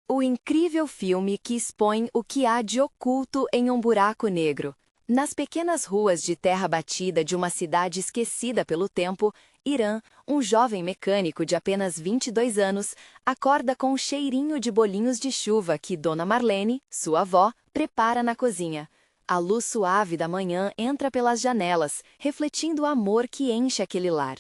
O incrível filme que expõe o que há de oculto em um buraco negro. Nas pequenas ruas de terra batida de uma cidade esquecida pelo tempo, Irã, um jovem mecânico de apenas 22 anos, acorda com um cheirinho de bolinhos de chuva que Dona Marlene, sua avó, prepara na cozinha. A luz suave da manhã entra pelas janelas, refletindo o amor que enche aquele lar.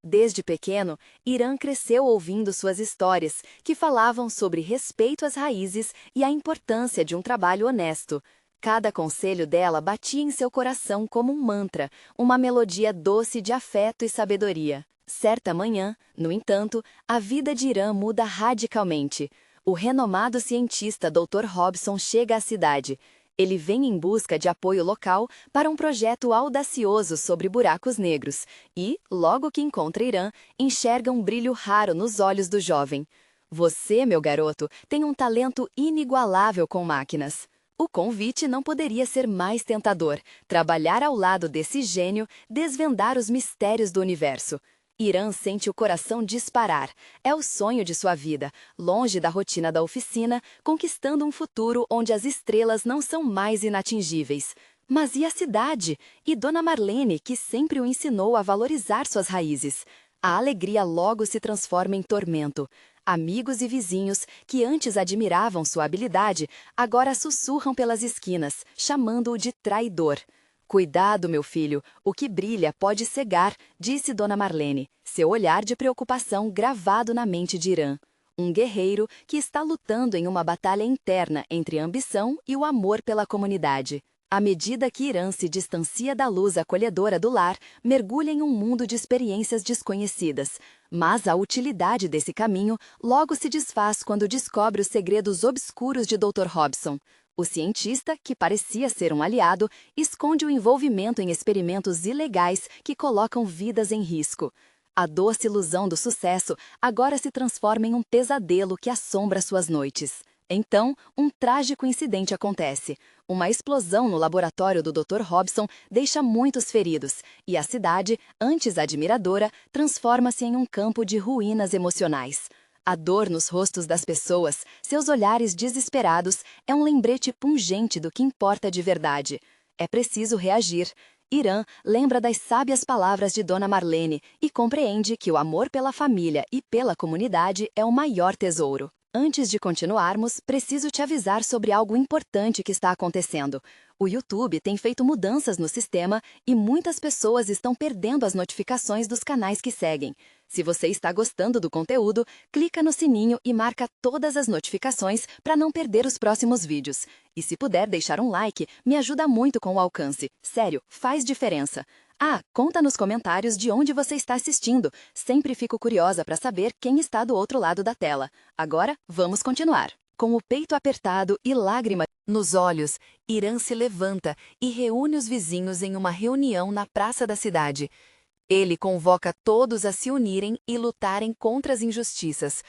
Desde pequeno, Irã cresceu ouvindo suas histórias, que falavam sobre respeito às raízes e a importância de um trabalho honesto. Cada conselho dela batia em seu coração como um mantra, uma melodia doce de afeto e sabedoria. Certa manhã, no entanto, a vida de Irã muda radicalmente. O renomado cientista Dr. Hobson chega à cidade. Ele vem em busca de apoio local para um projeto audacioso sobre buracos negros e, logo que encontra Irã, enxerga um brilho raro nos olhos do jovem. Você, meu garoto, tem um talento inigualável com máquinas. O convite não poderia ser mais tentador: trabalhar ao lado desse gênio, desvendar os mistérios do universo. Irã sente o coração disparar. É o sonho de sua vida, longe da rotina da oficina, conquistando um futuro onde as estrelas não são mais inatingíveis. Mas e a cidade? E Dona Marlene, que sempre o ensinou a valorizar suas raízes? A alegria logo se transforma em tormento. Amigos e vizinhos, que antes admiravam sua habilidade, agora sussurram pelas esquinas, chamando-o de traidor. Cuidado, meu filho, o que brilha pode cegar, disse Dona Marlene, seu olhar de preocupação gravado na mente de Irã. Um guerreiro que está lutando em uma batalha interna entre a ambição e o amor pela comunidade. À medida que Irã se distancia da luz acolhedora do lar, mergulha em um mundo de experiências desconhecidas. Mas a utilidade desse caminho logo se desfaz quando descobre os segredos obscuros de Dr. Hobson. O cientista, que parecia ser um aliado, esconde o envolvimento em experimentos ilegais que colocam vidas em risco. A doce ilusão do sucesso agora se transforma em um pesadelo que assombra suas noites. Então, um trágico incidente acontece. Uma explosão no laboratório do Dr. Hobson deixa muitos feridos, e a cidade, antes admiradora, transforma-se em um campo de ruínas emocionais. A dor nos rostos das pessoas, seus olhares desesperados, é um lembrete pungente do que importa de verdade. É preciso reagir. Irã lembra das sábias palavras de Dona Marlene e compreende que o amor pela família e pela comunidade é o maior tesouro. Antes de continuarmos, preciso te avisar sobre algo importante que está acontecendo. O YouTube tem feito mudanças no sistema e muitas pessoas estão perdendo as notificações dos canais que seguem. Se você está gostando do conteúdo, clica no sininho e marca todas as notificações para não perder os próximos vídeos. E se puder deixar um like, me ajuda muito com o alcance. Sério, faz diferença. Ah, conta nos comentários de onde você está assistindo. Sempre fico curiosa para saber quem está do outro lado da tela. Agora, vamos continuar. Com o peito apertado e lágrimas nos olhos, Irã se levanta e reúne os vizinhos em uma reunião na praça da cidade. Ele convoca todos a se unirem e lutarem contra as injustiças.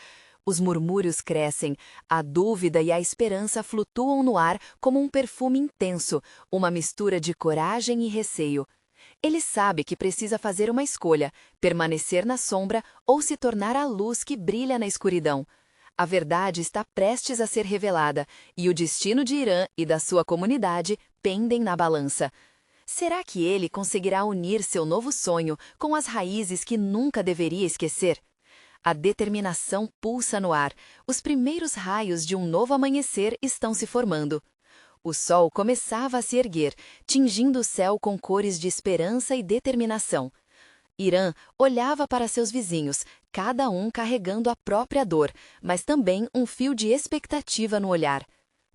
Os murmúrios crescem, a dúvida e a esperança flutuam no ar como um perfume intenso, uma mistura de coragem e receio. Ele sabe que precisa fazer uma escolha: permanecer na sombra ou se tornar a luz que brilha na escuridão. A verdade está prestes a ser revelada, e o destino de Irã e da sua comunidade pendem na balança. Será que ele conseguirá unir seu novo sonho com as raízes que nunca deveria esquecer? A determinação pulsa no ar. Os primeiros raios de um novo amanhecer estão se formando. O sol começava a se erguer, tingindo o céu com cores de esperança e determinação. Irã olhava para seus vizinhos, cada um carregando a própria dor, mas também um fio de expectativa no olhar.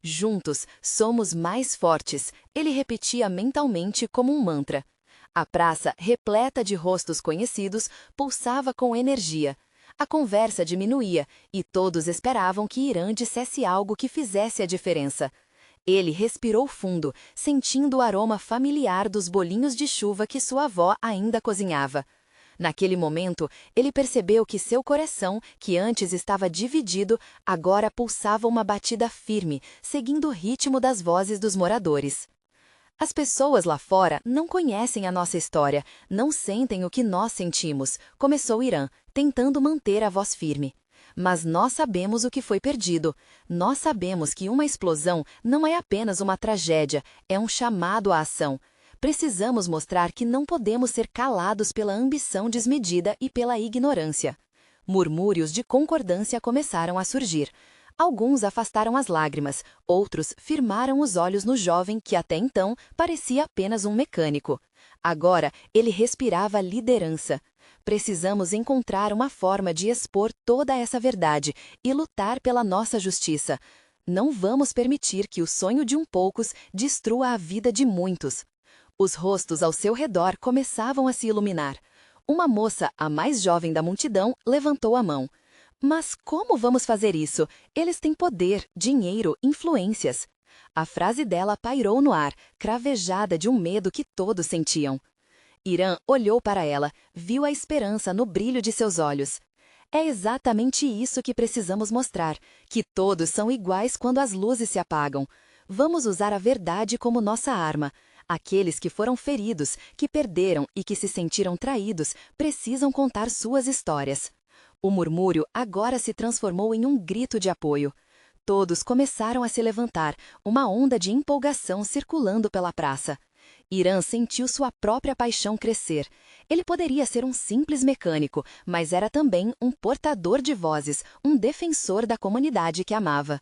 Juntos, somos mais fortes, ele repetia mentalmente como um mantra. A praça, repleta de rostos conhecidos, pulsava com energia. A conversa diminuía, e todos esperavam que Irã dissesse algo que fizesse a diferença. Ele respirou fundo, sentindo o aroma familiar dos bolinhos de chuva que sua avó ainda cozinhava. Naquele momento, ele percebeu que seu coração, que antes estava dividido, agora pulsava uma batida firme, seguindo o ritmo das vozes dos moradores. As pessoas lá fora não conhecem a nossa história, não sentem o que nós sentimos, começou Irã, tentando manter a voz firme. mas nós sabemos o que foi perdido. Nós sabemos que uma explosão não é apenas uma tragédia, é um chamado à ação. Precisamos mostrar que não podemos ser calados pela ambição desmedida e pela ignorância. Murmúrios de concordância começaram a surgir. Alguns afastaram as lágrimas, outros firmaram os olhos no jovem que até então parecia apenas um mecânico. Agora, ele respirava liderança. Precisamos encontrar uma forma de expor toda essa verdade e lutar pela nossa justiça. Não vamos permitir que o sonho de poucos destrua a vida de muitos. Os rostos ao seu redor começavam a se iluminar. Uma moça, a mais jovem da multidão, levantou a mão. Mas como vamos fazer isso? Eles têm poder, dinheiro, influências. A frase dela pairou no ar, cravejada de um medo que todos sentiam. Irã olhou para ela, viu a esperança no brilho de seus olhos. É exatamente isso que precisamos mostrar, que todos são iguais quando as luzes se apagam. Vamos usar a verdade como nossa arma. Aqueles que foram feridos, que perderam e que se sentiram traídos, precisam contar suas histórias. O murmúrio agora se transformou em um grito de apoio. Todos começaram a se levantar, uma onda de empolgação circulando pela praça. Irã sentiu sua própria paixão crescer. Ele poderia ser um simples mecânico, mas era também um portador de vozes, um defensor da comunidade que amava.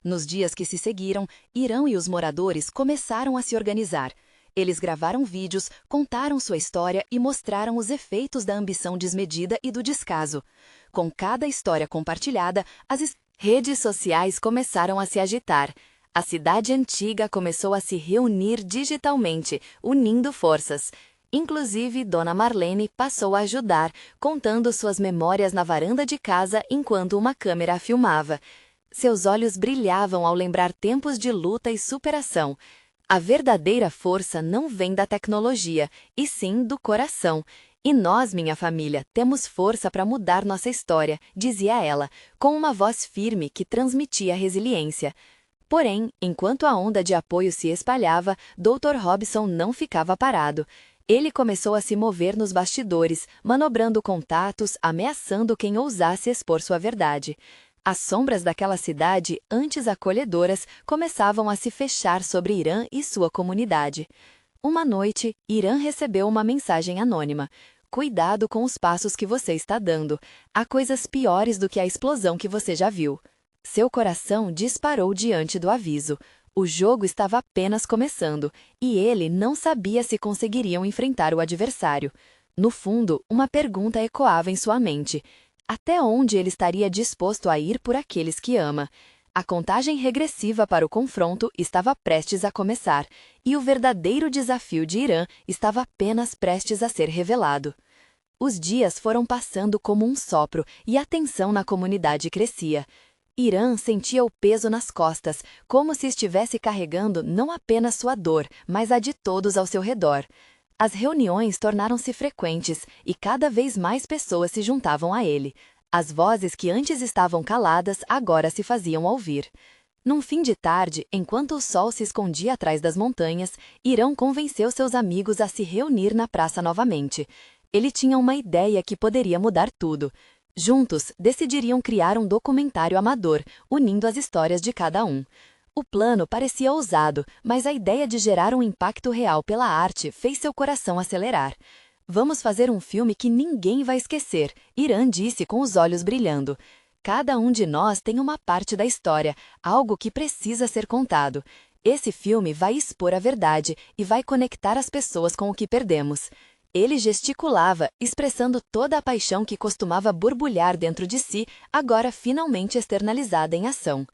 Nos dias que se seguiram, Irã e os moradores começaram a se organizar. Eles gravaram vídeos, contaram sua história e mostraram os efeitos da ambição desmedida e do descaso. Com cada história compartilhada, as redes sociais começaram a se agitar. A cidade antiga começou a se reunir digitalmente, unindo forças. Inclusive, Dona Marlene passou a ajudar, contando suas memórias na varanda de casa enquanto uma câmera a filmava. Seus olhos brilhavam ao lembrar tempos de luta e superação. A verdadeira força não vem da tecnologia, e sim do coração. E nós, minha família, temos força para mudar nossa história, dizia ela, com uma voz firme que transmitia resiliência. Porém, enquanto a onda de apoio se espalhava, Dr. Robson não ficava parado. Ele começou a se mover nos bastidores, manobrando contatos, ameaçando quem ousasse expor sua verdade. As sombras daquela cidade, antes acolhedoras, começavam a se fechar sobre Irã e sua comunidade. Uma noite, Irã recebeu uma mensagem anônima. Cuidado com os passos que você está dando. Há coisas piores do que a explosão que você já viu. Seu coração disparou diante do aviso. O jogo estava apenas começando, e ele não sabia se conseguiriam enfrentar o adversário. No fundo, uma pergunta ecoava em sua mente. Até onde ele estaria disposto a ir por aqueles que ama? A contagem regressiva para o confronto estava prestes a começar, e o verdadeiro desafio de Irã estava apenas prestes a ser revelado. Os dias foram passando como um sopro, e a tensão na comunidade crescia. Irã sentia o peso nas costas, como se estivesse carregando não apenas sua dor, mas a de todos ao seu redor. As reuniões tornaram-se frequentes, e cada vez mais pessoas se juntavam a ele. As vozes que antes estavam caladas agora se faziam ouvir. Num fim de tarde, enquanto o sol se escondia atrás das montanhas, Irã convenceu seus amigos a se reunir na praça novamente. Ele tinha uma ideia que poderia mudar tudo. Juntos, decidiriam criar um documentário amador, unindo as histórias de cada um. O plano parecia ousado, mas a ideia de gerar um impacto real pela arte fez seu coração acelerar. Vamos fazer um filme que ninguém vai esquecer, Irã disse com os olhos brilhando. Cada um de nós tem uma parte da história, algo que precisa ser contado. Esse filme vai expor a verdade e vai conectar as pessoas com o que perdemos. Ele gesticulava, expressando toda a paixão que costumava borbulhar dentro de si, agora finalmente externalizada em ação.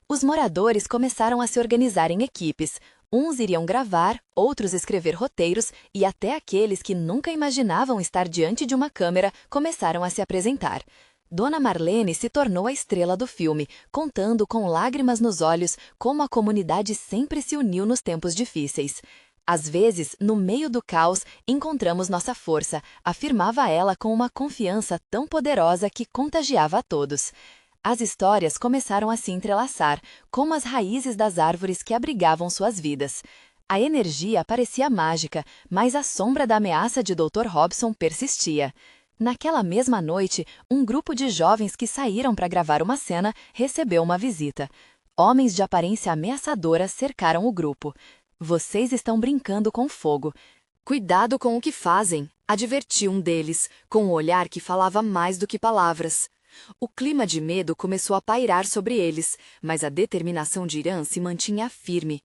Os moradores começaram a se organizar em equipes. Uns iriam gravar, outros escrever roteiros, e até aqueles que nunca imaginavam estar diante de uma câmera começaram a se apresentar. Dona Marlene se tornou a estrela do filme, contando com lágrimas nos olhos como a comunidade sempre se uniu nos tempos difíceis. Às vezes, no meio do caos, encontramos nossa força, afirmava ela com uma confiança tão poderosa que contagiava a todos. As histórias começaram a se entrelaçar, como as raízes das árvores que abrigavam suas vidas. A energia parecia mágica, mas a sombra da ameaça de Dr. Robson persistia. Naquela mesma noite, um grupo de jovens que saíram para gravar uma cena recebeu uma visita. Homens de aparência ameaçadora cercaram o grupo. Vocês estão brincando com fogo. Cuidado com o que fazem, advertiu um deles, com um olhar que falava mais do que palavras. O clima de medo começou a pairar sobre eles, mas a determinação de Irã se mantinha firme.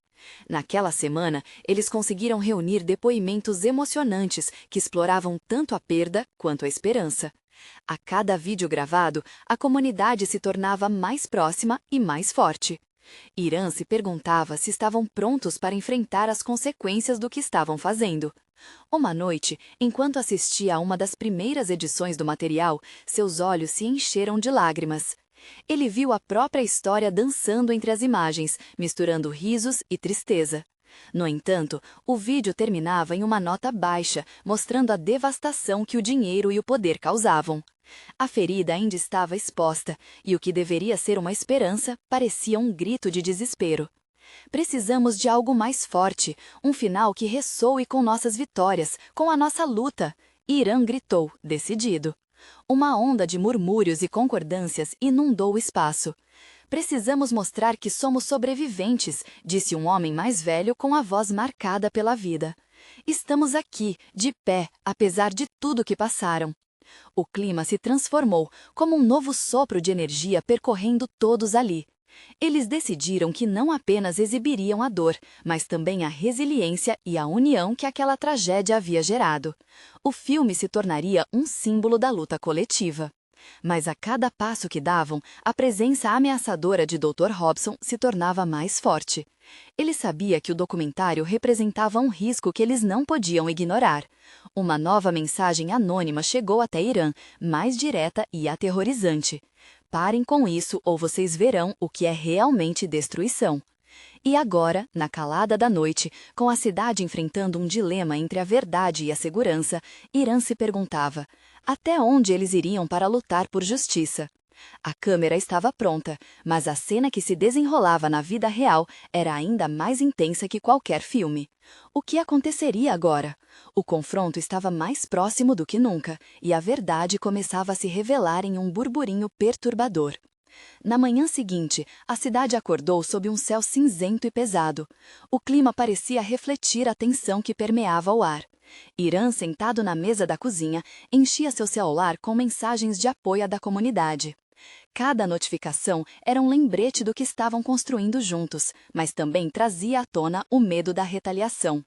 Naquela semana, eles conseguiram reunir depoimentos emocionantes que exploravam tanto a perda quanto a esperança. A cada vídeo gravado, a comunidade se tornava mais próxima e mais forte. Irã se perguntava se estavam prontos para enfrentar as consequências do que estavam fazendo. Uma noite, enquanto assistia a uma das primeiras edições do material, seus olhos se encheram de lágrimas. Ele viu a própria história dançando entre as imagens, misturando risos e tristeza. No entanto, o vídeo terminava em uma nota baixa, mostrando a devastação que o dinheiro e o poder causavam. A ferida ainda estava exposta, e o que deveria ser uma esperança parecia um grito de desespero. Precisamos de algo mais forte, um final que ressoe com nossas vitórias, com a nossa luta. Irã gritou, decidido. Uma onda de murmúrios e concordâncias inundou o espaço. Precisamos mostrar que somos sobreviventes, disse um homem mais velho com a voz marcada pela vida. Estamos aqui, de pé, apesar de tudo que passaram. O clima se transformou, como um novo sopro de energia percorrendo todos ali. Eles decidiram que não apenas exibiriam a dor, mas também a resiliência e a união que aquela tragédia havia gerado. O filme se tornaria um símbolo da luta coletiva. Mas a cada passo que davam, a presença ameaçadora de Dr. Robson se tornava mais forte. Ele sabia que o documentário representava um risco que eles não podiam ignorar. Uma nova mensagem anônima chegou até Irã, mais direta e aterrorizante. Parem com isso ou vocês verão o que é realmente destruição. E agora, na calada da noite, com a cidade enfrentando um dilema entre a verdade e a segurança, Irã se perguntava: até onde eles iriam para lutar por justiça? A câmera estava pronta, mas a cena que se desenrolava na vida real era ainda mais intensa que qualquer filme. O que aconteceria agora? O confronto estava mais próximo do que nunca, e a verdade começava a se revelar em um burburinho perturbador. Na manhã seguinte, a cidade acordou sob um céu cinzento e pesado. O clima parecia refletir a tensão que permeava o ar. Irã, sentado na mesa da cozinha, enchia seu celular com mensagens de apoio da comunidade. Cada notificação era um lembrete do que estavam construindo juntos, mas também trazia à tona o medo da retaliação.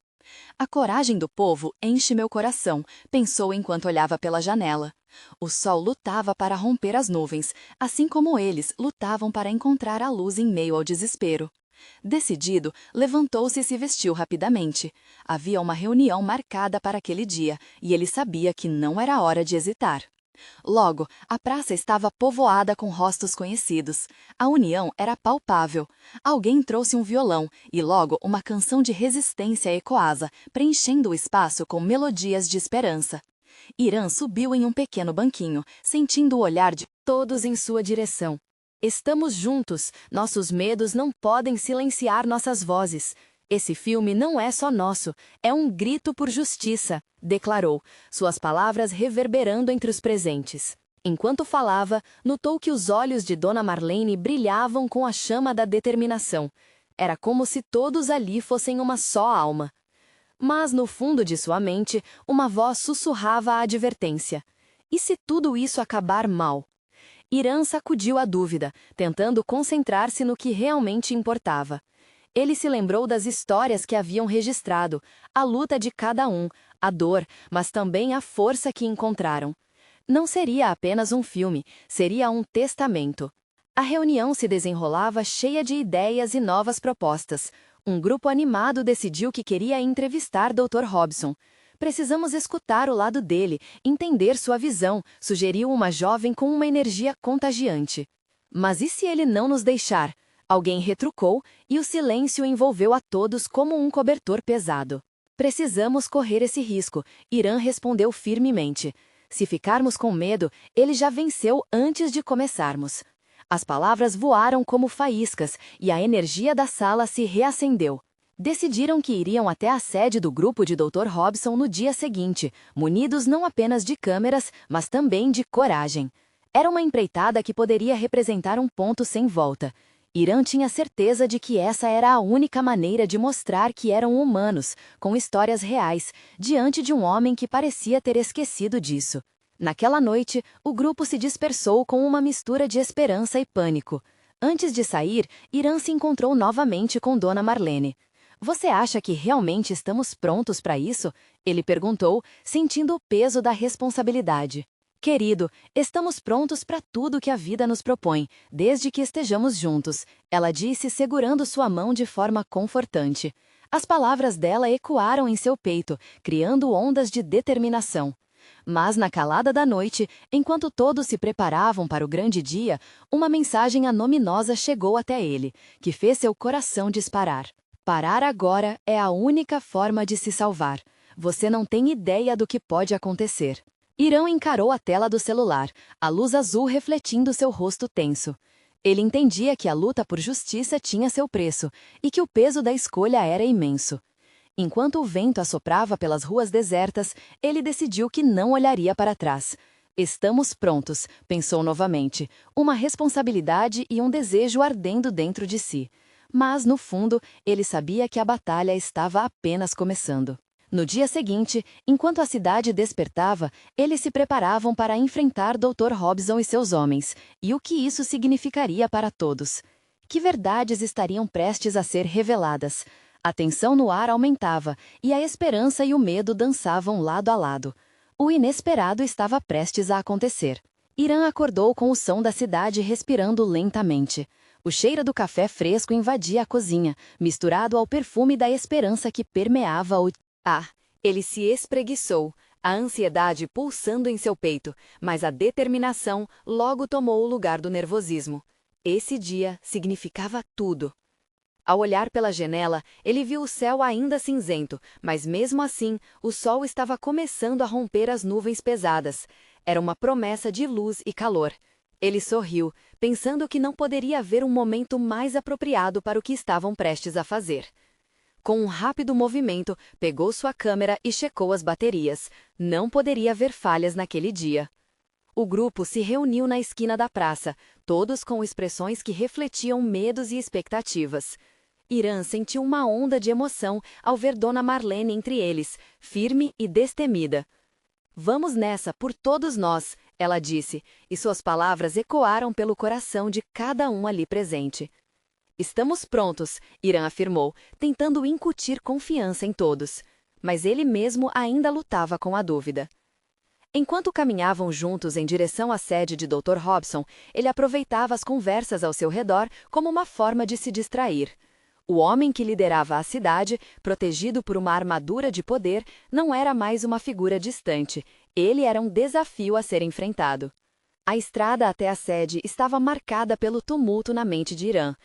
A coragem do povo enche meu coração, pensou enquanto olhava pela janela. O sol lutava para romper as nuvens, assim como eles lutavam para encontrar a luz em meio ao desespero. Decidido, levantou-se e se vestiu rapidamente. Havia uma reunião marcada para aquele dia, e ele sabia que não era hora de hesitar. Logo, a praça estava povoada com rostos conhecidos. A união era palpável. Alguém trouxe um violão e logo uma canção de resistência ecoasa, preenchendo o espaço com melodias de esperança. Irã subiu em um pequeno banquinho, sentindo o olhar de todos em sua direção. Estamos juntos, nossos medos não podem silenciar nossas vozes. Esse filme não é só nosso, é um grito por justiça, declarou, suas palavras reverberando entre os presentes. Enquanto falava, notou que os olhos de Dona Marlene brilhavam com a chama da determinação. Era como se todos ali fossem uma só alma. Mas, no fundo de sua mente, uma voz sussurrava a advertência. E se tudo isso acabar mal? Irã sacudiu a dúvida, tentando concentrar-se no que realmente importava. Ele se lembrou das histórias que haviam registrado, a luta de cada um, a dor, mas também a força que encontraram. Não seria apenas um filme, seria um testamento. A reunião se desenrolava cheia de ideias e novas propostas. Um grupo animado decidiu que queria entrevistar Dr. Robson. Precisamos escutar o lado dele, entender sua visão, sugeriu uma jovem com uma energia contagiante. Mas e se ele não nos deixar? Alguém retrucou e o silêncio envolveu a todos como um cobertor pesado. Precisamos correr esse risco, Irã respondeu firmemente. Se ficarmos com medo, ele já venceu antes de começarmos. As palavras voaram como faíscas e a energia da sala se reacendeu. Decidiram que iriam até a sede do grupo de Dr. Robson no dia seguinte, munidos não apenas de câmeras, mas também de coragem. Era uma empreitada que poderia representar um ponto sem volta. Irã tinha certeza de que essa era a única maneira de mostrar que eram humanos, com histórias reais, diante de um homem que parecia ter esquecido disso. Naquela noite, o grupo se dispersou com uma mistura de esperança e pânico. Antes de sair, Irã se encontrou novamente com Dona Marlene. "Você acha que realmente estamos prontos para isso?" ele perguntou, sentindo o peso da responsabilidade. "Querido, estamos prontos para tudo que a vida nos propõe, desde que estejamos juntos", ela disse, segurando sua mão de forma confortante. As palavras dela ecoaram em seu peito, criando ondas de determinação. Mas na calada da noite, enquanto todos se preparavam para o grande dia, uma mensagem anominosa chegou até ele, que fez seu coração disparar. "Parar agora é a única forma de se salvar. Você não tem ideia do que pode acontecer." Irã encarou a tela do celular, a luz azul refletindo seu rosto tenso. Ele entendia que a luta por justiça tinha seu preço e que o peso da escolha era imenso. Enquanto o vento assoprava pelas ruas desertas, ele decidiu que não olharia para trás. "Estamos prontos", pensou novamente, uma responsabilidade e um desejo ardendo dentro de si. Mas, no fundo, ele sabia que a batalha estava apenas começando. No dia seguinte, enquanto a cidade despertava, eles se preparavam para enfrentar Dr. Robson e seus homens, e o que isso significaria para todos. Que verdades estariam prestes a ser reveladas? A tensão no ar aumentava, e a esperança e o medo dançavam lado a lado. O inesperado estava prestes a acontecer. Irã acordou com o som da cidade respirando lentamente. O cheiro do café fresco invadia a cozinha, misturado ao perfume da esperança que permeava o... Ele se espreguiçou, a ansiedade pulsando em seu peito, mas a determinação logo tomou o lugar do nervosismo. Esse dia significava tudo. Ao olhar pela janela, ele viu o céu ainda cinzento, mas mesmo assim, o sol estava começando a romper as nuvens pesadas. Era uma promessa de luz e calor. Ele sorriu, pensando que não poderia haver um momento mais apropriado para o que estavam prestes a fazer. Com um rápido movimento, pegou sua câmera e checou as baterias. Não poderia haver falhas naquele dia. O grupo se reuniu na esquina da praça, todos com expressões que refletiam medos e expectativas. Irã sentiu uma onda de emoção ao ver Dona Marlene entre eles, firme e destemida. "Vamos nessa, por todos nós", ela disse, e suas palavras ecoaram pelo coração de cada um ali presente. "Estamos prontos", Irã afirmou, tentando incutir confiança em todos. Mas ele mesmo ainda lutava com a dúvida. Enquanto caminhavam juntos em direção à sede de Dr. Robson, ele aproveitava as conversas ao seu redor como uma forma de se distrair. O homem que liderava a cidade, protegido por uma armadura de poder, não era mais uma figura distante. Ele era um desafio a ser enfrentado. A estrada até a sede estava marcada pelo tumulto na mente de Irã.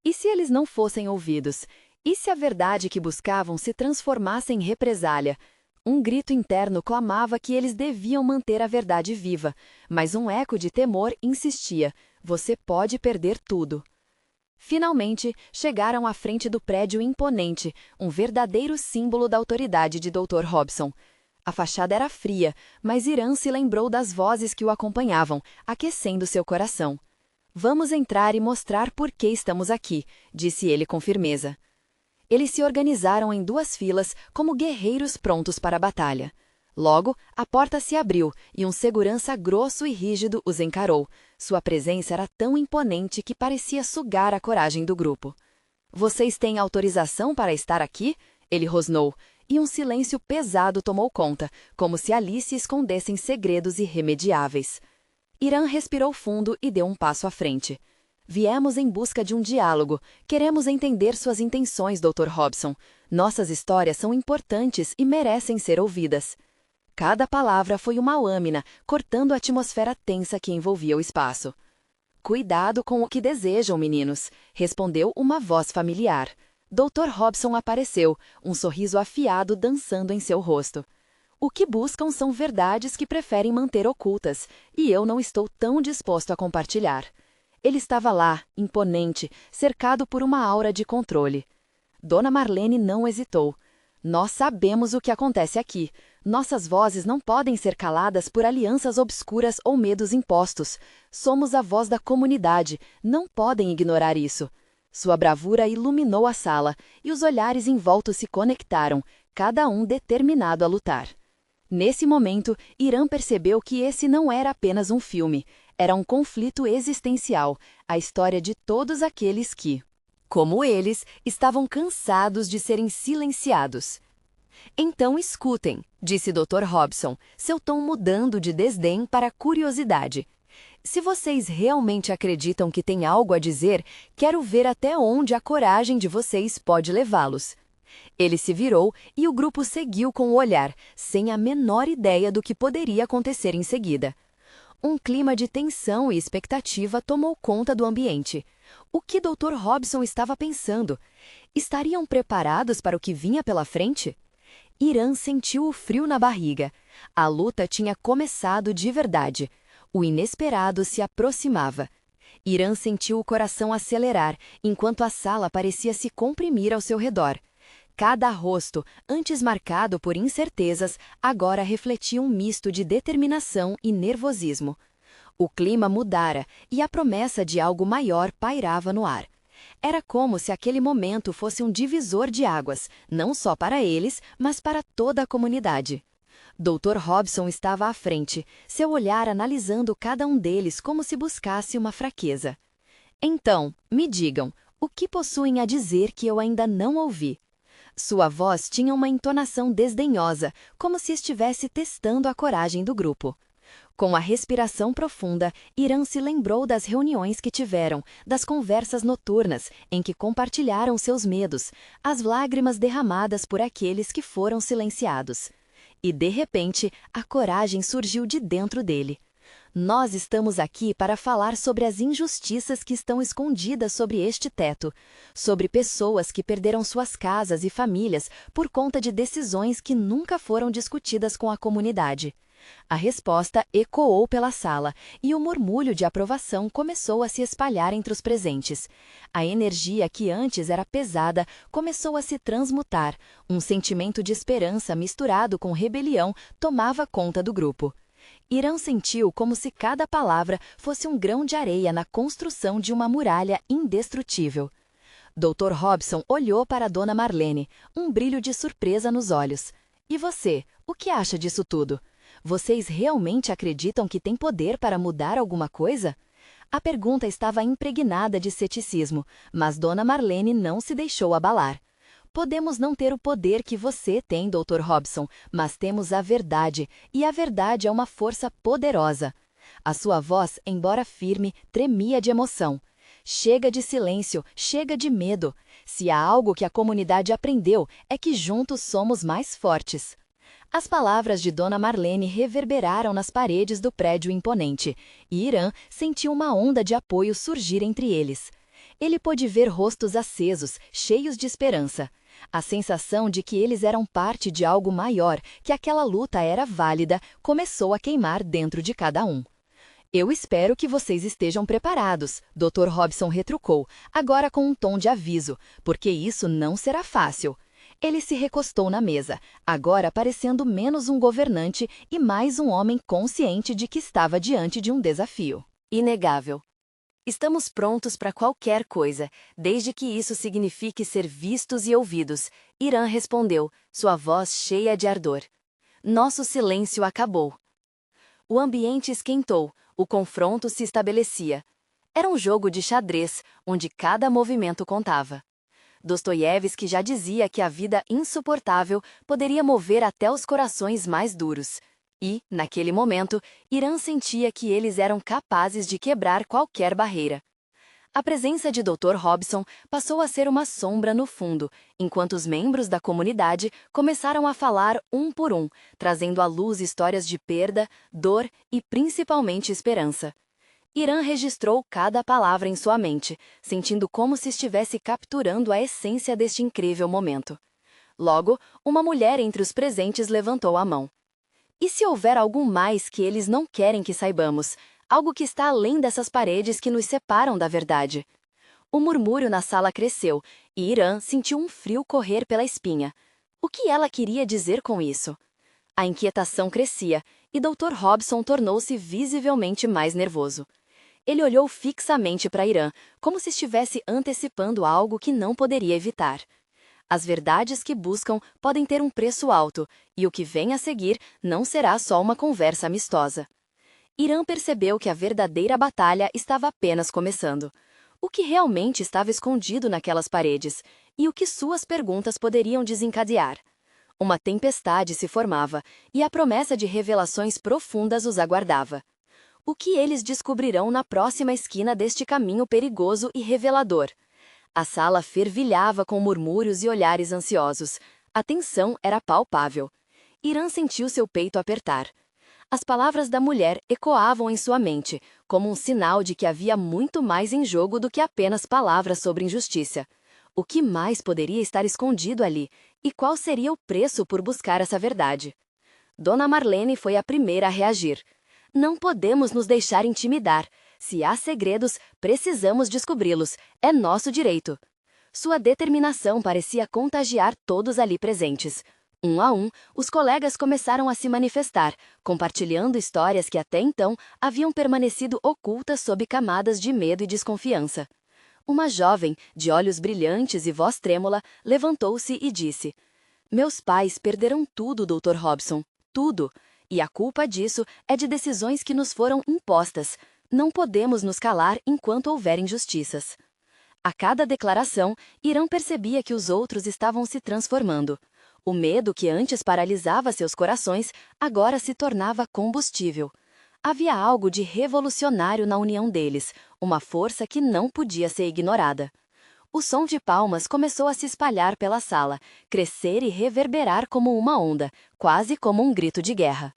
E se eles não fossem ouvidos? E se a verdade que buscavam se transformasse em represália? Um grito interno clamava que eles deviam manter a verdade viva, mas um eco de temor insistia: "Você pode perder tudo." Finalmente, chegaram à frente do prédio imponente, um verdadeiro símbolo da autoridade de Dr. Robson. A fachada era fria, mas Irã se lembrou das vozes que o acompanhavam, aquecendo seu coração. "Vamos entrar e mostrar por que estamos aqui", disse ele com firmeza. Eles se organizaram em duas filas, como guerreiros prontos para a batalha. Logo, a porta se abriu e um segurança grosso e rígido os encarou. Sua presença era tão imponente que parecia sugar a coragem do grupo. "Vocês têm autorização para estar aqui?" ele rosnou, e um silêncio pesado tomou conta, como se ali se escondessem segredos irremediáveis. Irã respirou fundo e deu um passo à frente. "Viemos em busca de um diálogo. Queremos entender suas intenções, Dr. Robson. Nossas histórias são importantes e merecem ser ouvidas." Cada palavra foi uma lâmina, cortando a atmosfera tensa que envolvia o espaço. "Cuidado com o que desejam, meninos", respondeu uma voz familiar. Dr. Robson apareceu, um sorriso afiado dançando em seu rosto. "O que buscam são verdades que preferem manter ocultas, e eu não estou tão disposto a compartilhar." Ele estava lá, imponente, cercado por uma aura de controle. Dona Marlene não hesitou. Nós sabemos o que acontece aqui. Nossas vozes não podem ser caladas por alianças obscuras ou medos impostos. Somos a voz da comunidade, não podem ignorar isso. Sua bravura iluminou a sala, e os olhares em volta se conectaram, cada um determinado a lutar. Nesse momento, Irã percebeu que esse não era apenas um filme, era um conflito existencial, a história de todos aqueles que, como eles, estavam cansados de serem silenciados. Então escutem, disse Dr. Hobson, seu tom mudando de desdém para curiosidade. Se vocês realmente acreditam que tem algo a dizer, quero ver até onde a coragem de vocês pode levá-los. Ele se virou e o grupo seguiu com o olhar, sem a menor ideia do que poderia acontecer em seguida. Um clima de tensão e expectativa tomou conta do ambiente. O que Dr. Hobson estava pensando? Estariam preparados para o que vinha pela frente? Irã sentiu o frio na barriga. A luta tinha começado de verdade. O inesperado se aproximava. Irã sentiu o coração acelerar, enquanto a sala parecia se comprimir ao seu redor. Cada rosto, antes marcado por incertezas, agora refletia um misto de determinação e nervosismo. O clima mudara e a promessa de algo maior pairava no ar. Era como se aquele momento fosse um divisor de águas, não só para eles, mas para toda a comunidade. Dr. Hobson estava à frente, seu olhar analisando cada um deles como se buscasse uma fraqueza. Então, me digam, o que possuem a dizer que eu ainda não ouvi? Sua voz tinha uma entonação desdenhosa, como se estivesse testando a coragem do grupo. Com a respiração profunda, Irã se lembrou das reuniões que tiveram, das conversas noturnas, em que compartilharam seus medos, as lágrimas derramadas por aqueles que foram silenciados. E, de repente, a coragem surgiu de dentro dele. Nós estamos aqui para falar sobre as injustiças que estão escondidas sobre este teto, sobre pessoas que perderam suas casas e famílias por conta de decisões que nunca foram discutidas com a comunidade. A resposta ecoou pela sala, e o murmúrio de aprovação começou a se espalhar entre os presentes. A energia que antes era pesada começou a se transmutar, um sentimento de esperança misturado com rebelião tomava conta do grupo. Irã sentiu como se cada palavra fosse um grão de areia na construção de uma muralha indestrutível. Dr. Hobson olhou para Dona Marlene, um brilho de surpresa nos olhos. E você, o que acha disso tudo? Vocês realmente acreditam que tem poder para mudar alguma coisa? A pergunta estava impregnada de ceticismo, mas Dona Marlene não se deixou abalar. Podemos não ter o poder que você tem, Dr. Hobson, mas temos a verdade, e a verdade é uma força poderosa. A sua voz, embora firme, tremia de emoção. Chega de silêncio, chega de medo. Se há algo que a comunidade aprendeu, é que juntos somos mais fortes. As palavras de Dona Marlene reverberaram nas paredes do prédio imponente, e Irã sentiu uma onda de apoio surgir entre eles. Ele pôde ver rostos acesos, cheios de esperança. A sensação de que eles eram parte de algo maior, que aquela luta era válida, começou a queimar dentro de cada um. Eu espero que vocês estejam preparados, Dr. Hobson retrucou, agora com um tom de aviso, porque isso não será fácil. Ele se recostou na mesa, agora parecendo menos um governante e mais um homem consciente de que estava diante de um desafio inegável. Estamos prontos para qualquer coisa, desde que isso signifique ser vistos e ouvidos, Irã respondeu, sua voz cheia de ardor. Nosso silêncio acabou. O ambiente esquentou, o confronto se estabelecia. Era um jogo de xadrez, onde cada movimento contava. Dostoiévski já dizia que a vida insuportável poderia mover até os corações mais duros. E, naquele momento, Irã sentia que eles eram capazes de quebrar qualquer barreira. A presença de Dr. Hobson passou a ser uma sombra no fundo, enquanto os membros da comunidade começaram a falar um por um, trazendo à luz histórias de perda, dor e principalmente esperança. Irã registrou cada palavra em sua mente, sentindo como se estivesse capturando a essência deste incrível momento. Logo, uma mulher entre os presentes levantou a mão. E se houver algo mais que eles não querem que saibamos? Algo que está além dessas paredes que nos separam da verdade? O murmúrio na sala cresceu, e Irã sentiu um frio correr pela espinha. O que ela queria dizer com isso? A inquietação crescia, e Dr. Hobson tornou-se visivelmente mais nervoso. Ele olhou fixamente para Irã, como se estivesse antecipando algo que não poderia evitar. As verdades que buscam podem ter um preço alto, e o que vem a seguir não será só uma conversa amistosa. Irã percebeu que a verdadeira batalha estava apenas começando. O que realmente estava escondido naquelas paredes, e o que suas perguntas poderiam desencadear. Uma tempestade se formava, e a promessa de revelações profundas os aguardava. O que eles descobrirão na próxima esquina deste caminho perigoso e revelador? A sala fervilhava com murmúrios e olhares ansiosos. A tensão era palpável. Irã sentiu seu peito apertar. As palavras da mulher ecoavam em sua mente, como um sinal de que havia muito mais em jogo do que apenas palavras sobre injustiça. O que mais poderia estar escondido ali? E qual seria o preço por buscar essa verdade? Dona Marlene foi a primeira a reagir. Não podemos nos deixar intimidar. Se há segredos, precisamos descobri-los. É nosso direito. Sua determinação parecia contagiar todos ali presentes. Um a um, os colegas começaram a se manifestar, compartilhando histórias que até então haviam permanecido ocultas sob camadas de medo e desconfiança. Uma jovem, de olhos brilhantes e voz trêmula, levantou-se e disse: "Meus pais perderam tudo, Dr. Hobson, tudo. E a culpa disso é de decisões que nos foram impostas. Não podemos nos calar enquanto houver injustiças." A cada declaração, Irã percebia que os outros estavam se transformando. O medo que antes paralisava seus corações, agora se tornava combustível. Havia algo de revolucionário na união deles, uma força que não podia ser ignorada. O som de palmas começou a se espalhar pela sala, crescer e reverberar como uma onda, quase como um grito de guerra.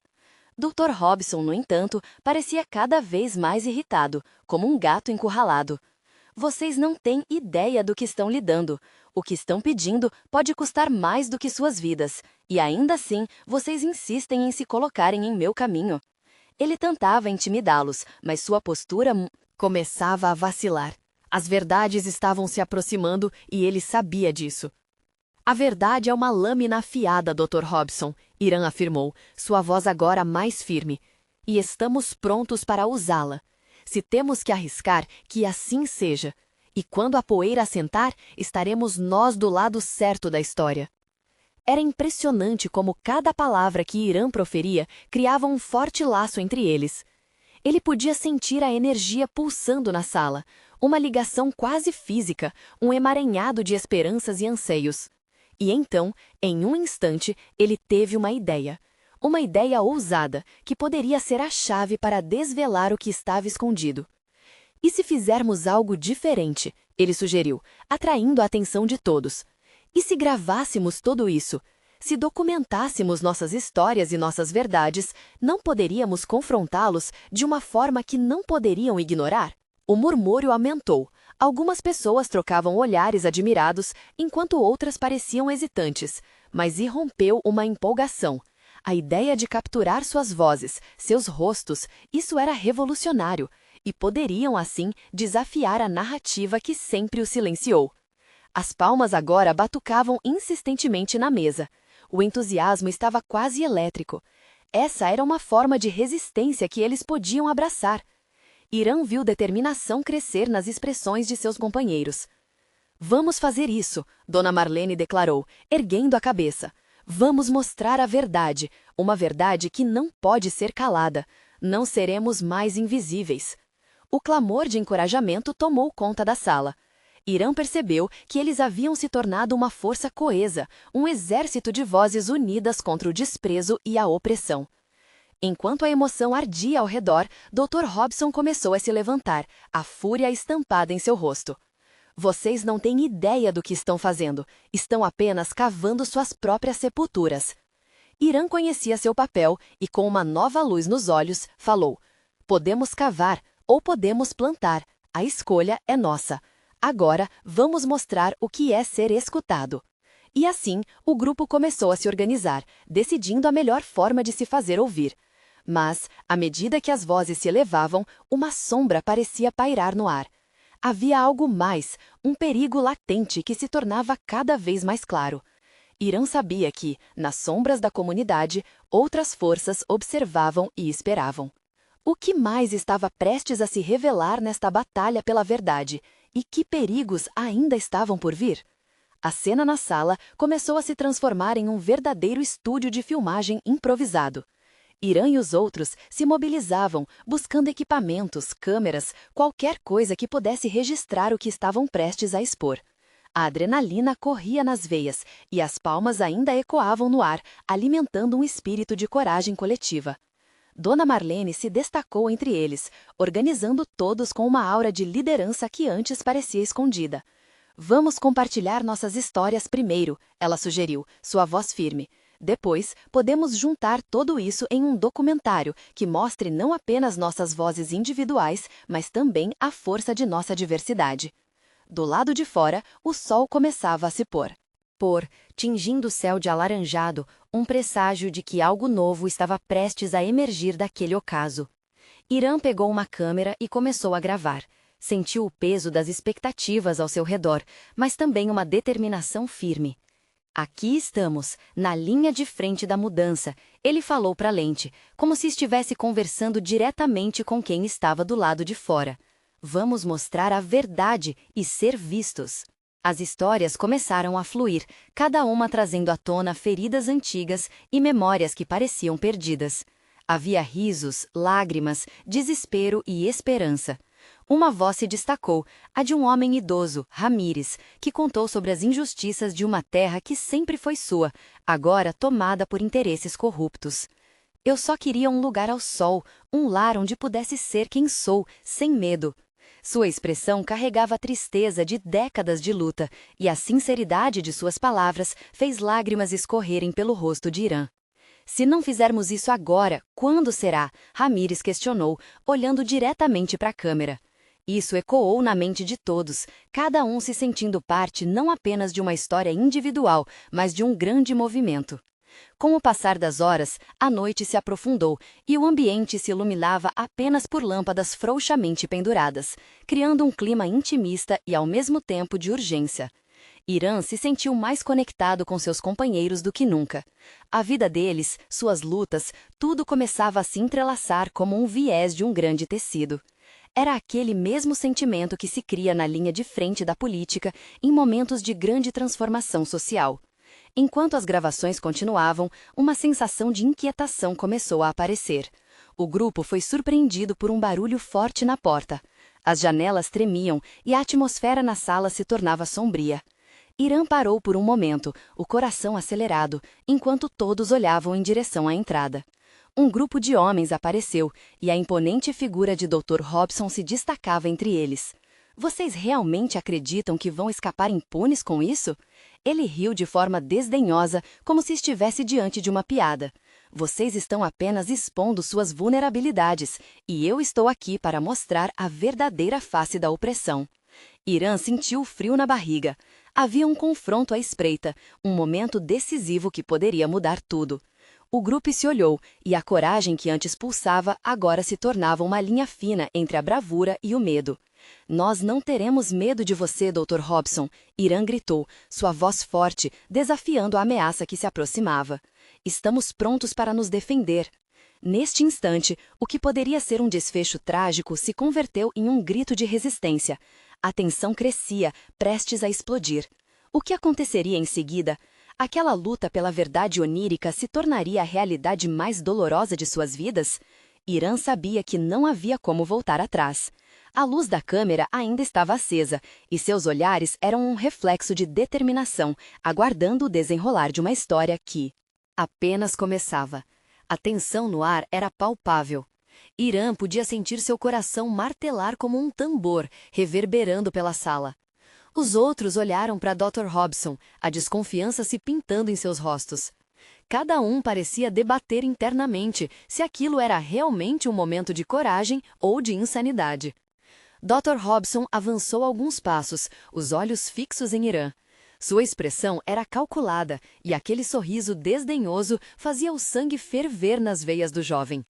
Dr. Hobson, no entanto, parecia cada vez mais irritado, como um gato encurralado. "Vocês não têm ideia do que estão lidando. O que estão pedindo pode custar mais do que suas vidas, e ainda assim vocês insistem em se colocarem em meu caminho." Ele tentava intimidá-los, mas sua postura começava a vacilar. As verdades estavam se aproximando e ele sabia disso. "A verdade é uma lâmina afiada, Dr. Hobson", Irã afirmou, sua voz agora mais firme. "E estamos prontos para usá-la. Se temos que arriscar, que assim seja. E quando a poeira assentar, estaremos nós do lado certo da história." Era impressionante como cada palavra que Irã proferia criava um forte laço entre eles. Ele podia sentir a energia pulsando na sala, uma ligação quase física, um emaranhado de esperanças e anseios. E então, em um instante, ele teve uma ideia. Uma ideia ousada, que poderia ser a chave para desvelar o que estava escondido. "E se fizermos algo diferente?", ele sugeriu, atraindo a atenção de todos. "E se gravássemos tudo isso? Se documentássemos nossas histórias e nossas verdades, não poderíamos confrontá-los de uma forma que não poderiam ignorar?" O murmúrio aumentou. Algumas pessoas trocavam olhares admirados, enquanto outras pareciam hesitantes, mas irrompeu uma empolgação. A ideia de capturar suas vozes, seus rostos, isso era revolucionário, e poderiam, assim, desafiar a narrativa que sempre o silenciou. As palmas agora batucavam insistentemente na mesa. O entusiasmo estava quase elétrico. Essa era uma forma de resistência que eles podiam abraçar. Irã viu determinação crescer nas expressões de seus companheiros. "Vamos fazer isso", Dona Marlene declarou, erguendo a cabeça. "Vamos mostrar a verdade, uma verdade que não pode ser calada. Não seremos mais invisíveis." O clamor de encorajamento tomou conta da sala. Irã percebeu que eles haviam se tornado uma força coesa, um exército de vozes unidas contra o desprezo e a opressão. Enquanto a emoção ardia ao redor, Dr. Hobson começou a se levantar, a fúria estampada em seu rosto. "Vocês não têm ideia do que estão fazendo. Estão apenas cavando suas próprias sepulturas." Irã conhecia seu papel e, com uma nova luz nos olhos, falou: "Podemos cavar ou podemos plantar. A escolha é nossa. Agora vamos mostrar o que é ser escutado." E assim, o grupo começou a se organizar, decidindo a melhor forma de se fazer ouvir. Mas, à medida que as vozes se elevavam, uma sombra parecia pairar no ar. Havia algo mais, um perigo latente que se tornava cada vez mais claro. Irã sabia que, nas sombras da comunidade, outras forças observavam e esperavam. O que mais estava prestes a se revelar nesta batalha pela verdade? E que perigos ainda estavam por vir? A cena na sala começou a se transformar em um verdadeiro estúdio de filmagem improvisado. Irã e os outros se mobilizavam, buscando equipamentos, câmeras, qualquer coisa que pudesse registrar o que estavam prestes a expor. A adrenalina corria nas veias e as palmas ainda ecoavam no ar, alimentando um espírito de coragem coletiva. Dona Marlene se destacou entre eles, organizando todos com uma aura de liderança que antes parecia escondida. Vamos compartilhar nossas histórias primeiro, ela sugeriu, sua voz firme. Depois, podemos juntar tudo isso em um documentário que mostre não apenas nossas vozes individuais, mas também a força de nossa diversidade. Do lado de fora, o sol começava a se pôr, tingindo o céu de alaranjado, um presságio de que algo novo estava prestes a emergir daquele ocaso. Irã pegou uma câmera e começou a gravar. Sentiu o peso das expectativas ao seu redor, mas também uma determinação firme. Aqui estamos, na linha de frente da mudança, ele falou para a lente, como se estivesse conversando diretamente com quem estava do lado de fora. Vamos mostrar a verdade e ser vistos. As histórias começaram a fluir, cada uma trazendo à tona feridas antigas e memórias que pareciam perdidas. Havia risos, lágrimas, desespero e esperança. Uma voz se destacou, a de um homem idoso, Ramírez, que contou sobre as injustiças de uma terra que sempre foi sua, agora tomada por interesses corruptos. Eu só queria um lugar ao sol, um lar onde pudesse ser quem sou, sem medo. Sua expressão carregava a tristeza de décadas de luta, e a sinceridade de suas palavras fez lágrimas escorrerem pelo rosto de Irã. Se não fizermos isso agora, quando será? Ramírez questionou, olhando diretamente para a câmera. Isso ecoou na mente de todos, cada um se sentindo parte não apenas de uma história individual, mas de um grande movimento. Com o passar das horas, a noite se aprofundou e o ambiente se iluminava apenas por lâmpadas frouxamente penduradas, criando um clima intimista e ao mesmo tempo de urgência. Irã se sentiu mais conectado com seus companheiros do que nunca. A vida deles, suas lutas, tudo começava a se entrelaçar como um viés de um grande tecido. Era aquele mesmo sentimento que se cria na linha de frente da política em momentos de grande transformação social. Enquanto as gravações continuavam, uma sensação de inquietação começou a aparecer. O grupo foi surpreendido por um barulho forte na porta. As janelas tremiam e a atmosfera na sala se tornava sombria. Irã parou por um momento, o coração acelerado, enquanto todos olhavam em direção à entrada. Um grupo de homens apareceu e a imponente figura de Dr. Robson se destacava entre eles. Vocês realmente acreditam que vão escapar impunes com isso? Ele riu de forma desdenhosa, como se estivesse diante de uma piada. Vocês estão apenas expondo suas vulnerabilidades, e eu estou aqui para mostrar a verdadeira face da opressão. Irã sentiu frio na barriga. Havia um confronto à espreita, um momento decisivo que poderia mudar tudo. O grupo se olhou, e a coragem que antes pulsava agora se tornava uma linha fina entre a bravura e o medo. Nós não teremos medo de você, Dr. Robson, Irã gritou, sua voz forte, desafiando a ameaça que se aproximava. Estamos prontos para nos defender. Neste instante, o que poderia ser um desfecho trágico se converteu em um grito de resistência. A tensão crescia, prestes a explodir. O que aconteceria em seguida? Aquela luta pela verdade onírica se tornaria a realidade mais dolorosa de suas vidas? Irã sabia que não havia como voltar atrás. A luz da câmera ainda estava acesa, e seus olhares eram um reflexo de determinação, aguardando o desenrolar de uma história que apenas começava. A tensão no ar era palpável. Irã podia sentir seu coração martelar como um tambor, reverberando pela sala. Os outros olharam para Dr. Robson, a desconfiança se pintando em seus rostos. Cada um parecia debater internamente se aquilo era realmente um momento de coragem ou de insanidade. Dr. Robson avançou alguns passos, os olhos fixos em Irã. Sua expressão era calculada e aquele sorriso desdenhoso fazia o sangue ferver nas veias do jovem.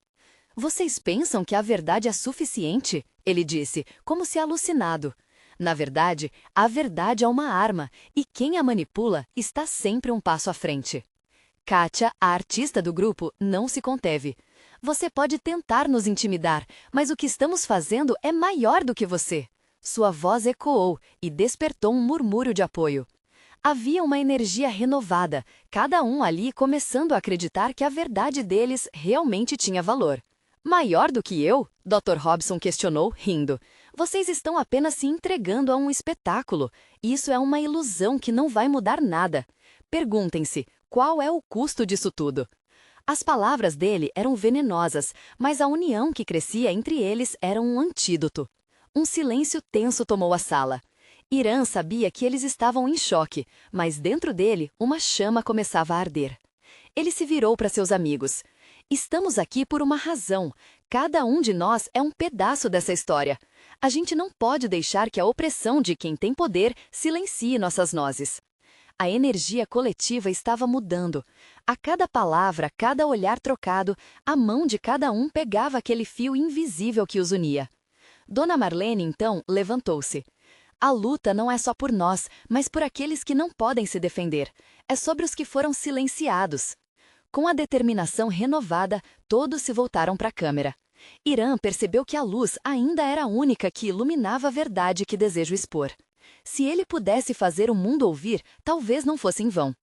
Vocês pensam que a verdade é suficiente? Ele disse, como se alucinado. Na verdade, a verdade é uma arma, e quem a manipula está sempre um passo à frente. Kátia, a artista do grupo, não se conteve. Você pode tentar nos intimidar, mas o que estamos fazendo é maior do que você. Sua voz ecoou e despertou um murmúrio de apoio. Havia uma energia renovada, cada um ali começando a acreditar que a verdade deles realmente tinha valor. Maior do que eu? Dr. Robson questionou, rindo. Vocês estão apenas se entregando a um espetáculo. Isso é uma ilusão que não vai mudar nada. Perguntem-se, qual é o custo disso tudo? As palavras dele eram venenosas, mas a união que crescia entre eles era um antídoto. Um silêncio tenso tomou a sala. Irã sabia que eles estavam em choque, mas dentro dele uma chama começava a arder. Ele se virou para seus amigos. Estamos aqui por uma razão. Cada um de nós é um pedaço dessa história. A gente não pode deixar que a opressão de quem tem poder silencie nossas nozes. A energia coletiva estava mudando. A cada palavra, cada olhar trocado, a mão de cada um pegava aquele fio invisível que os unia. Dona Marlene, então, levantou-se. A luta não é só por nós, mas por aqueles que não podem se defender. É sobre os que foram silenciados. Com a determinação renovada, todos se voltaram para a câmera. Irã percebeu que a luz ainda era a única que iluminava a verdade que desejo expor. Se ele pudesse fazer o mundo ouvir, talvez não fosse em vão.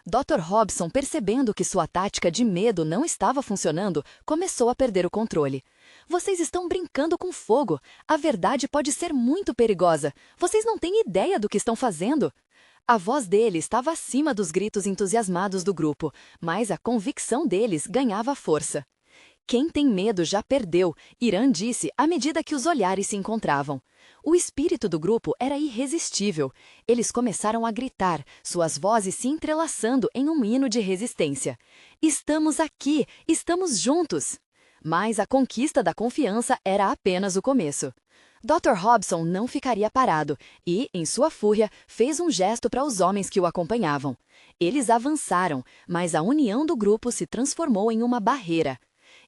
Dr. Robson, percebendo que sua tática de medo não estava funcionando, começou a perder o controle. Vocês estão brincando com fogo. A verdade pode ser muito perigosa. Vocês não têm ideia do que estão fazendo. A voz dele estava acima dos gritos entusiasmados do grupo, mas a convicção deles ganhava força. Quem tem medo já perdeu, Irã disse à medida que os olhares se encontravam. O espírito do grupo era irresistível. Eles começaram a gritar, suas vozes se entrelaçando em um hino de resistência. Estamos aqui, estamos juntos! Mas a conquista da confiança era apenas o começo. Dr. Robson não ficaria parado e, em sua fúria, fez um gesto para os homens que o acompanhavam. Eles avançaram, mas a união do grupo se transformou em uma barreira.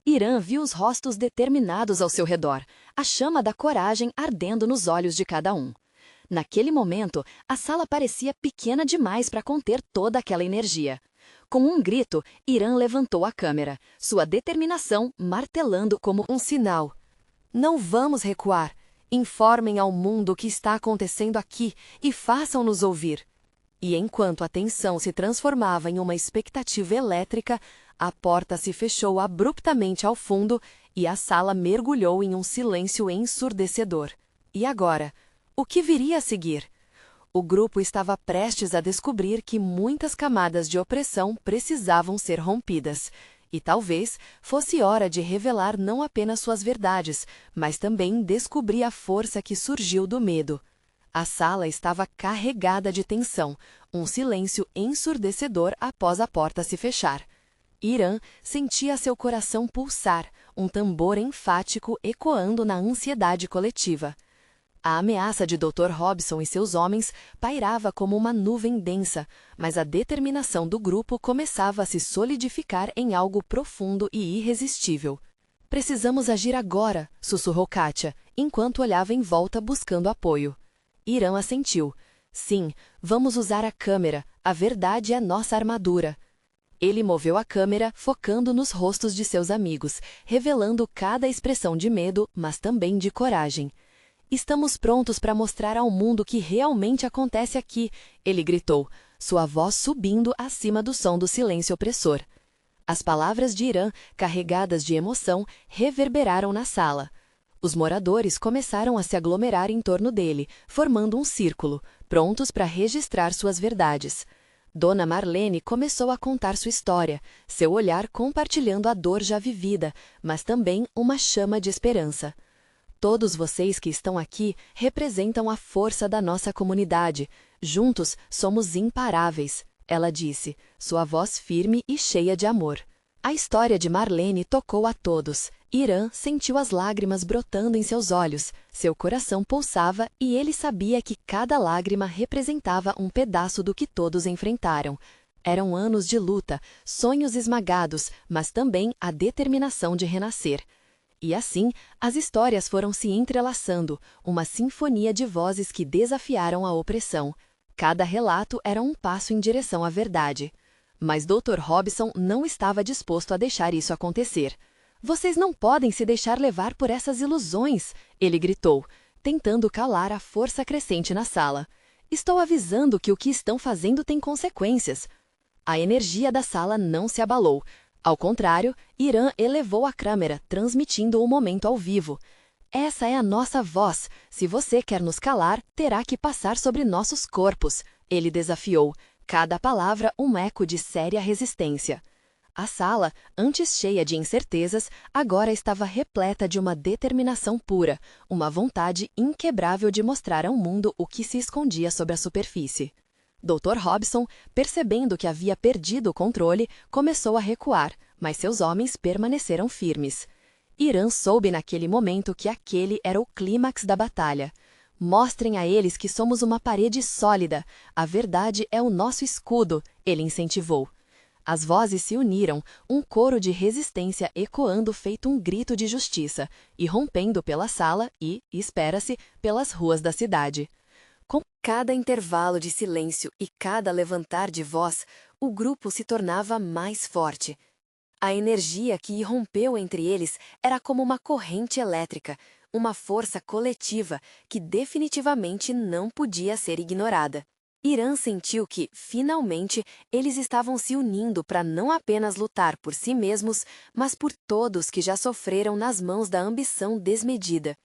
Irã viu os rostos determinados ao seu redor, a chama da coragem ardendo nos olhos de cada um. Naquele momento, a sala parecia pequena demais para conter toda aquela energia. Com um grito, Irã levantou a câmera, sua determinação martelando como um sinal. Não vamos recuar. Informem ao mundo o que está acontecendo aqui e façam-nos ouvir. E enquanto a tensão se transformava em uma expectativa elétrica, a porta se fechou abruptamente ao fundo e a sala mergulhou em um silêncio ensurdecedor. E agora? O que viria a seguir? O grupo estava prestes a descobrir que muitas camadas de opressão precisavam ser rompidas. E talvez fosse hora de revelar não apenas suas verdades, mas também descobrir a força que surgiu do medo. A sala estava carregada de tensão, um silêncio ensurdecedor após a porta se fechar. Irã sentia seu coração pulsar, um tambor enfático ecoando na ansiedade coletiva. A ameaça de Dr. Robson e seus homens pairava como uma nuvem densa, mas a determinação do grupo começava a se solidificar em algo profundo e irresistível. Precisamos agir agora, sussurrou Kátia, enquanto olhava em volta buscando apoio. Irã assentiu. Sim, vamos usar a câmera, a verdade é nossa armadura. Ele moveu a câmera, focando nos rostos de seus amigos, revelando cada expressão de medo, mas também de coragem. Estamos prontos para mostrar ao mundo o que realmente acontece aqui, ele gritou, sua voz subindo acima do som do silêncio opressor. As palavras de Irã, carregadas de emoção, reverberaram na sala. Os moradores começaram a se aglomerar em torno dele, formando um círculo, prontos para registrar suas verdades. Dona Marlene começou a contar sua história, seu olhar compartilhando a dor já vivida, mas também uma chama de esperança. Todos vocês que estão aqui representam a força da nossa comunidade. Juntos somos imparáveis, ela disse, sua voz firme e cheia de amor. A história de Marlene tocou a todos. Irã sentiu as lágrimas brotando em seus olhos, seu coração pulsava e ele sabia que cada lágrima representava um pedaço do que todos enfrentaram. Eram anos de luta, sonhos esmagados, mas também a determinação de renascer. E assim, as histórias foram se entrelaçando, uma sinfonia de vozes que desafiaram a opressão. Cada relato era um passo em direção à verdade. Mas Dr. Robson não estava disposto a deixar isso acontecer. "Vocês não podem se deixar levar por essas ilusões", ele gritou, tentando calar a força crescente na sala. "Estou avisando que o que estão fazendo tem consequências." A energia da sala não se abalou. Ao contrário, Irã elevou a câmera, transmitindo o momento ao vivo. "Essa é a nossa voz. Se você quer nos calar, terá que passar sobre nossos corpos", ele desafiou, cada palavra um eco de séria resistência. A sala, antes cheia de incertezas, agora estava repleta de uma determinação pura, uma vontade inquebrável de mostrar ao mundo o que se escondia sob a superfície. Dr. Robson, percebendo que havia perdido o controle, começou a recuar, mas seus homens permaneceram firmes. Irã soube naquele momento que aquele era o clímax da batalha. "Mostrem a eles que somos uma parede sólida. A verdade é o nosso escudo", ele incentivou. As vozes se uniram, um coro de resistência ecoando feito um grito de justiça, e rompendo pela sala e, espera-se, pelas ruas da cidade. Com cada intervalo de silêncio e cada levantar de voz, o grupo se tornava mais forte. A energia que irrompeu entre eles era como uma corrente elétrica, uma força coletiva que definitivamente não podia ser ignorada. Irã sentiu que, finalmente, eles estavam se unindo para não apenas lutar por si mesmos, mas por todos que já sofreram nas mãos da ambição desmedida.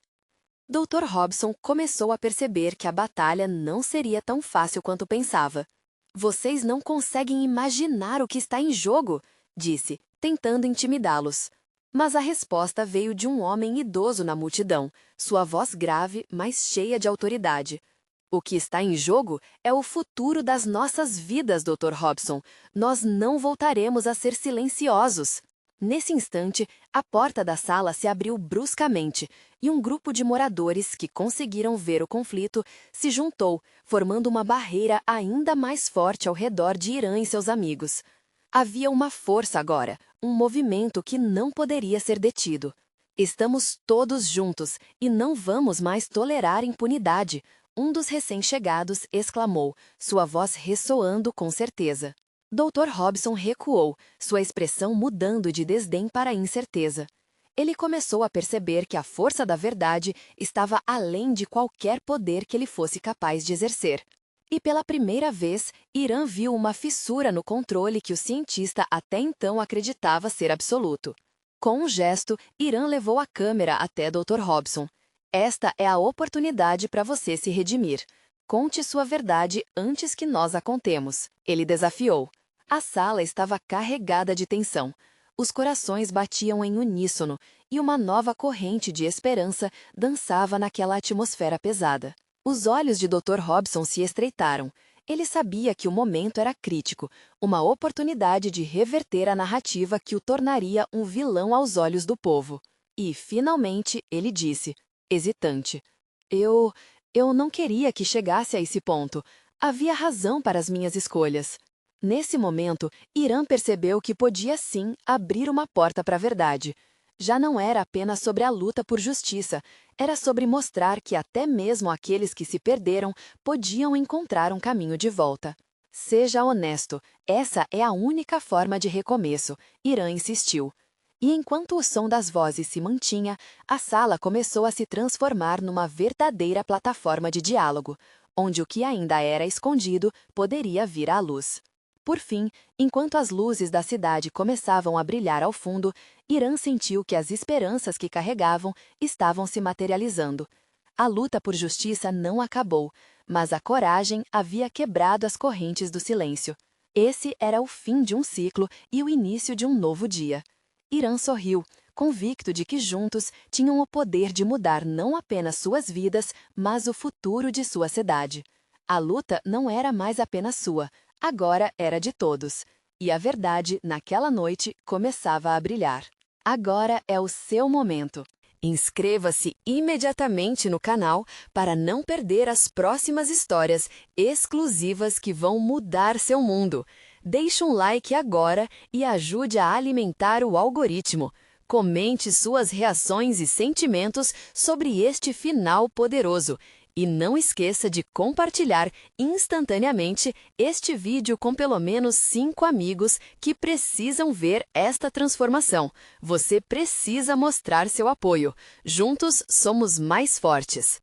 Dr. Robson começou a perceber que a batalha não seria tão fácil quanto pensava. "Vocês não conseguem imaginar o que está em jogo", disse, tentando intimidá-los. Mas a resposta veio de um homem idoso na multidão, sua voz grave, mas cheia de autoridade. "O que está em jogo é o futuro das nossas vidas, Dr. Robson. Nós não voltaremos a ser silenciosos." Nesse instante, a porta da sala se abriu bruscamente e um grupo de moradores que conseguiram ver o conflito se juntou, formando uma barreira ainda mais forte ao redor de Irã e seus amigos. Havia uma força agora, um movimento que não poderia ser detido. "Estamos todos juntos e não vamos mais tolerar impunidade", um dos recém-chegados exclamou, sua voz ressoando com certeza. Dr. Robson recuou, sua expressão mudando de desdém para incerteza. Ele começou a perceber que a força da verdade estava além de qualquer poder que ele fosse capaz de exercer. E pela primeira vez, Irã viu uma fissura no controle que o cientista até então acreditava ser absoluto. Com um gesto, Irã levou a câmera até Dr. Robson. "Esta é a oportunidade para você se redimir. Conte sua verdade antes que nós a contemos", ele desafiou. A sala estava carregada de tensão. Os corações batiam em uníssono e uma nova corrente de esperança dançava naquela atmosfera pesada. Os olhos de Dr. Robson se estreitaram. Ele sabia que o momento era crítico, uma oportunidade de reverter a narrativa que o tornaria um vilão aos olhos do povo. E, finalmente, ele disse, hesitante, Eu não queria que chegasse a esse ponto. Havia razão para as minhas escolhas." Nesse momento, Irã percebeu que podia sim abrir uma porta para a verdade. Já não era apenas sobre a luta por justiça, era sobre mostrar que até mesmo aqueles que se perderam podiam encontrar um caminho de volta. "Seja honesto, essa é a única forma de recomeço", Irã insistiu. E enquanto o som das vozes se mantinha, a sala começou a se transformar numa verdadeira plataforma de diálogo, onde o que ainda era escondido poderia vir à luz. Por fim, enquanto as luzes da cidade começavam a brilhar ao fundo, Irã sentiu que as esperanças que carregavam estavam se materializando. A luta por justiça não acabou, mas a coragem havia quebrado as correntes do silêncio. Esse era o fim de um ciclo e o início de um novo dia. Irã sorriu, convicto de que juntos tinham o poder de mudar não apenas suas vidas, mas o futuro de sua cidade. A luta não era mais apenas sua, agora era de todos. E a verdade, naquela noite, começava a brilhar. Agora é o seu momento. Inscreva-se imediatamente no canal para não perder as próximas histórias exclusivas que vão mudar seu mundo. Deixe um like agora e ajude a alimentar o algoritmo. Comente suas reações e sentimentos sobre este final poderoso. E não esqueça de compartilhar instantaneamente este vídeo com pelo menos 5 amigos que precisam ver esta transformação. Você precisa mostrar seu apoio. Juntos somos mais fortes.